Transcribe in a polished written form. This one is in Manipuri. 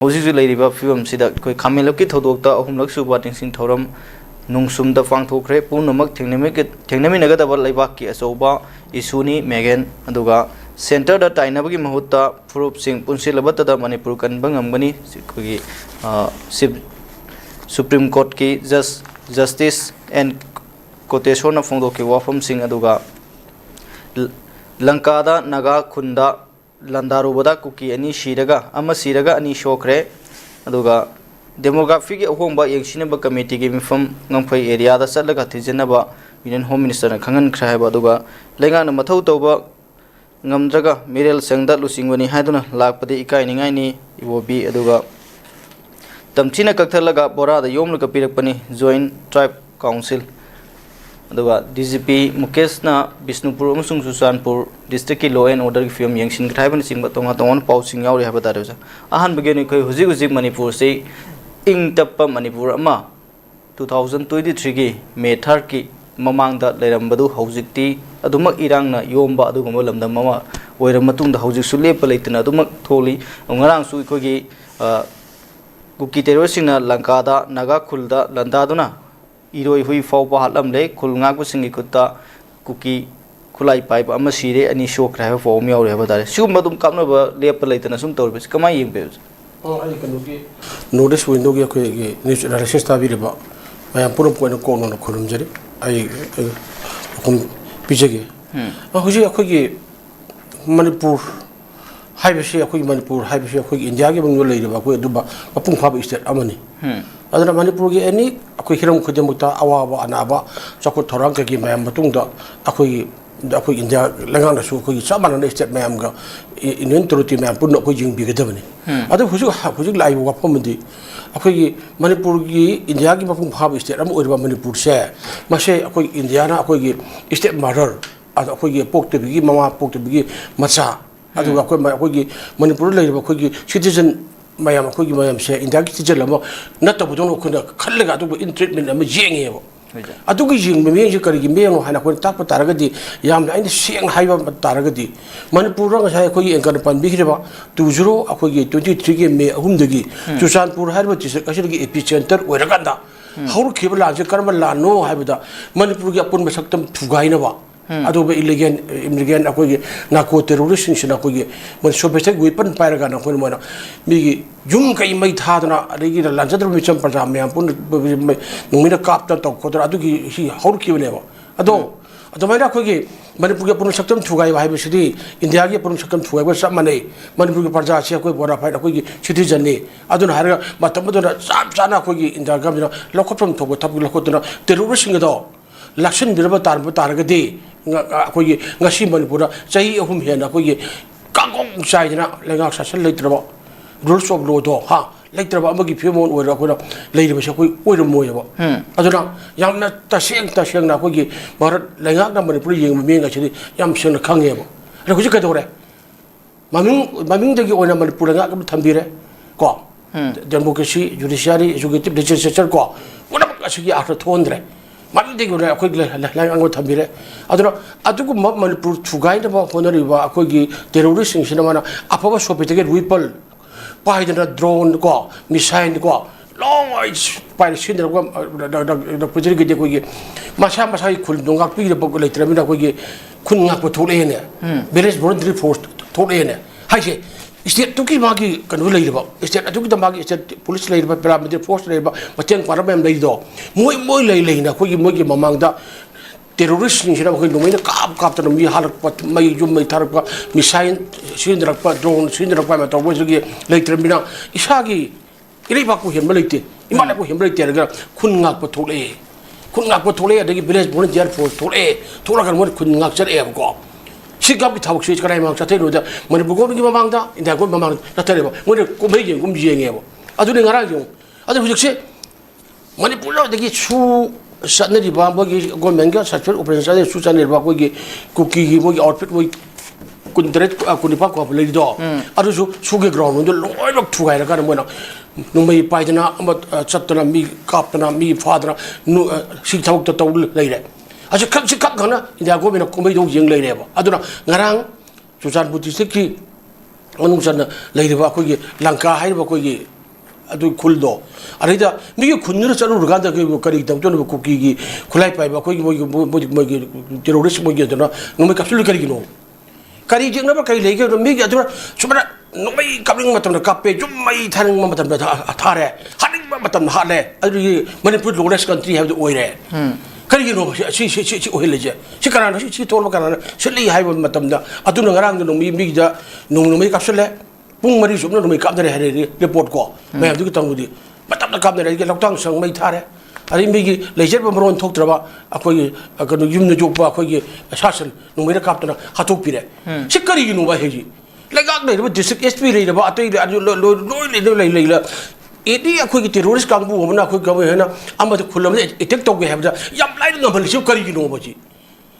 Hojiksu leiriba film sida koi khamelapki thodokta ahumlak suba tingsin thoram nungsumda pangthokre punamak thengnaminagada leibak ki asoba isuni megen aduga center da tainabagi mahutta furup sing punsilabata da manipur kan bangamgani kogi supreme court ki justice and quotation na phongdo ki wafam sing aduga lankada naga khunda landarubada kuki ani shiraga ama siraga ani shokre aduga demography ki ahongba yengsinaba committee ki mifam ngangphai area da chatlaga thijenaba union home minister na khangan khraiba aduga lenga na mathau toba ngamdraga mirel sengda lusingwani haiduna lakpade ikai ningai ni iwobi aduga tamchina kakthalaga bora da yomlaga pirakpani joint tribe council aduga DGP Mukesh na Bishnupur amasung Susanpur district ki law and order ki film yengsin khraiban singba tonga tongon pausing yauri haba dareja ahan begeni khoi huji manipur se ing tappa manipur ama 2023 ki May 3 ki mamangda leirambadu hojikti adumak irang na yomba adugumba lamdam mama oiram matungda hojik su lepa leitna adumak tholi ngarang su khoi gi kuki terroristna lankada naga khulda landaduna iroi hui fawpa halam le khulnga ku singi kutta kuki khulai pai ba ama sire ani shok ra fo miaw re ba dare sum badum kamna ba lepa leitna sum tor bis kamai yeng be ai kanu ki notice window gi ko gi news analysis ta bi re ba aya purum ko no ko no khulum jari ai kum pijege huji ko gi manipur haibesi ko manipur haibesi ko india gi bang le re ba ko duba apung pha ba state amani adana manipur gi ani akoi hiram khudemukta awaba anaba chakut thorang ka gi mayam matungda akoi india langang da su akoi chamana na state mayam ga indian truti mayam pun akoi jing bi gadabani adu hujuk lai wa phomdi akoi manipur gi india gi mapung phab state am oirba manipur se mase akoi india na akoi gi state mother akoi gi pokte bi gi mama pokte bi gi macha adu akoi gi manipur lai ba akoi gi citizen mayam akoi mayam se india ki tijal ma nata budon ko na khallaga adu in treatment am jenge bo adu gi jing me ji kari gi me no hana ko tak pa taraga di yam na seng haiba taraga di manipur ra sai ko engkar pan bi ba 20 akoi gi 23 gi me ahum dagi chusanpur harba ti se kasir gi epicenter oiraga da haur khibla je karma la no haibda manipur gi apun masaktam thugai na ba adu be illegal immigrant akoi nako terrorist sina akoi mon sobetek weapon pairaga na ko mo mi gi jung kai mai thadna adigi lanjadru mi cham parja me pun numina kapta to ko adu gi hi haur ki ne ba ado mai akoi gi manipur gi pun saktam thugai ba haibsidi india gi pun saktam thugai ba samane manipur gi parja se akoi bora phai akoi gi citizen ne aduna har matam do sam sana akoi gi india ga mi lokopam thobo thap lokotuna terrorist sing do lakshan dirba targadi akoi ngasi manipura chahi ahum hena akoi kangong chaidina lenga sasal leitraba rules of law do ha leitraba amagi phemon oira ko leiriba se koi oira moyaba aduna yamna taseng na akoi bharat lenga na manipur yeng me ngasi yam sena khangeba ra kuji ka dore maming dagi oina manipur nga ka thambire ko democracy judiciary executive legislature ko ona asigi after thondre Mandi ko na akoi lang ang thambire aduna adugu manipur thugai na ba honari ba akoi terrorist sing sina mana apaba sopetege weapon paidana drone ko missile ko long range pai sin da ko da pujiri ge ko masa khul donga pi da ko leitramina ko khun nga ko thole ne village voluntary force thole ne haje state to ki magi kan lei ba state atu ki da magi state police lei ba paramilitary force lei ba mateng paramem lei do moi lei na ko gi mamang da terrorist ni sira ko lumai na kap ta mi halak pat mai jum mai thar pa missile sindrak pa drone sindrak pa ma to bo gi lei tremina isagi ilai ba ko hem lei te imala ko hem lei te ga khun ngak pa thole adagi village volunteer force thole kan mo khun ngak char e ko Sigap ki thawak switch karai mang chathai roda manipur go gi mamang da india go mamang chathai ba ngone ko mai ge gum jenge ba adu ne ngara jong adu hujik se manipur lo dagi chu sanari ba bo gi go menga sachur operation sa su chanel ba ko gi kuki gi bo gi outfit bo kundret kunipa ko le do adu su ge ground do loi lok thugai ra ka mo na nu mai pai dana chatna mi kapna mi fadra nu sig thawak to taw le re aja kak gana india go bena komai do jeng lai reba aduna ngarang susan buti sekki ꯃꯅꯨꯡꯆꯟꯅ ꯂꯩꯔꯤꯕ ꯑꯩꯈꯣꯏꯒꯤ ꯂꯪꯀꯥ ꯍꯥꯏꯔꯤꯕ ꯑꯩꯈꯣꯏꯒꯤ ꯑꯗꯨ ꯈꯨꯜꯗꯣ ꯑꯗꯩꯗ ꯃꯤꯒꯤ ꯈꯨꯟꯗꯨꯅ ꯆꯠꯂꯨꯔꯀꯥꯟꯗ ꯀꯔꯤ ꯇꯧꯗꯣꯏꯅꯣ ꯀꯨꯀꯤꯒꯤ ꯈꯨꯠꯂꯥꯏ ꯄꯥꯏꯕ ꯑꯩꯈꯣꯏꯒꯤ ꯃꯣꯏꯒꯤ ꯇꯦꯔꯣꯔꯤꯁ ꯃꯣꯏꯒꯤ ꯑꯗꯨꯅ ꯅꯣꯡꯃꯩ ꯀꯥꯞꯁꯤꯜꯂꯨ ꯀꯔꯤꯒꯤꯅꯣ ꯀꯔꯤ ꯌꯦꯡꯅꯕ ꯀꯔꯤ ꯂꯩꯒꯦ ꯃꯤꯒꯤ ꯑꯗꯨꯅ ꯁꯨꯃꯥꯏꯅ ꯅꯣꯡꯃꯩ ꯀꯥꯞꯅꯤꯡꯕ ꯃꯇꯝꯗ ꯀꯥꯞꯄꯦ ꯌꯨꯝ ꯃꯩ ꯊꯥꯅꯤꯡꯕ ꯃꯇꯝꯗ ꯊꯥꯔꯦ ꯍꯥꯠꯅꯤꯡꯕ ꯃꯇꯝꯗ ꯍꯥꯠꯂꯦ ꯑꯗꯨꯒꯤ ꯃꯅꯤꯄꯨꯔ ꯂꯣꯂꯦꯁ ꯀꯟꯇ꯭ꯔꯤ ꯍꯥꯏꯕꯗꯨ ꯑꯣꯏꯔꯦ ꯀꯔꯤꯒꯤꯅꯣ ꯁꯤ ꯑꯣꯏꯍꯜꯂꯤꯁꯦ ꯁꯤ ꯀꯅꯥꯅ ꯁꯤ ꯊꯣꯛꯂꯕ ꯀꯅꯥꯅ ꯁꯤꯠꯂꯤ ꯍꯥꯏꯕ ꯃꯇꯝꯗ ꯑꯗꯨꯅ ꯉꯔꯥꯡꯗ ꯃꯤꯒꯤꯗ ꯅꯣꯡꯃꯩ ꯀꯥꯞꯁꯤꯜꯂꯦ ꯄꯨꯡ 4 ꯁꯨꯞꯅ ꯅꯣꯡꯃꯩ ꯀꯥꯞꯅꯔꯦ ꯍꯥꯏꯔꯦ ꯔꯤꯄꯣꯔꯠ ꯀꯣ ꯃꯌꯥꯝꯗꯨꯒꯤ ꯇꯪꯕꯨꯗꯤ ꯃꯇꯝꯗ ꯀꯥꯞꯅꯔꯦ ꯂꯧꯇꯥꯡ ꯁꯪ ꯃꯩ ꯊꯥꯔꯦ ꯑꯗꯩ ꯃꯤꯒꯤ ꯂꯩꯖꯔꯕ ꯃꯔꯣꯟ ꯊꯣꯛꯇ꯭ꯔꯕ ꯑꯩꯈꯣꯏꯒꯤ ꯀꯩꯅꯣ ꯌꯨꯝꯗ ꯌꯣꯛꯄ ꯑꯩꯈꯣꯏꯒꯤ ꯁꯥꯁꯟ ꯅꯣꯡꯃꯩꯅ ꯀꯥꯞꯇꯅ ꯍꯥꯠꯇꯣꯛꯄꯤꯔꯦ ꯁꯤ ꯀꯔꯤꯒꯤꯅꯣꯕ ꯍꯥꯏꯁꯤ ꯂꯩꯉꯥꯛ ꯂꯩꯔꯤꯕ ꯗꯤꯁꯇ꯭ꯔꯤꯛ ꯑꯦꯁ ꯄꯤ ꯂꯩꯔꯕ ꯑꯇꯩ ꯂꯣꯏ ꯂꯩꯔ ꯑꯦꯅꯤ ꯑꯩꯈꯣꯏꯒꯤ ꯇꯦꯔꯣꯔꯤꯁ ꯀꯥꯡꯕꯨ ꯑꯃꯅ ꯑꯩꯈꯣꯏ ꯒꯚꯔꯟꯃꯦꯟꯠꯅ ꯑꯃꯗ ꯈꯨꯜ ꯑꯃꯗ ꯑꯦꯇꯦꯛ ꯇꯧꯒꯦ ꯍꯥꯏꯕꯗ ꯌꯥꯝ ꯂꯥꯏꯅ ꯉꯝꯍꯜꯂꯤꯁꯤ ꯀꯔꯤꯒꯤꯅꯣꯕ ꯁꯤ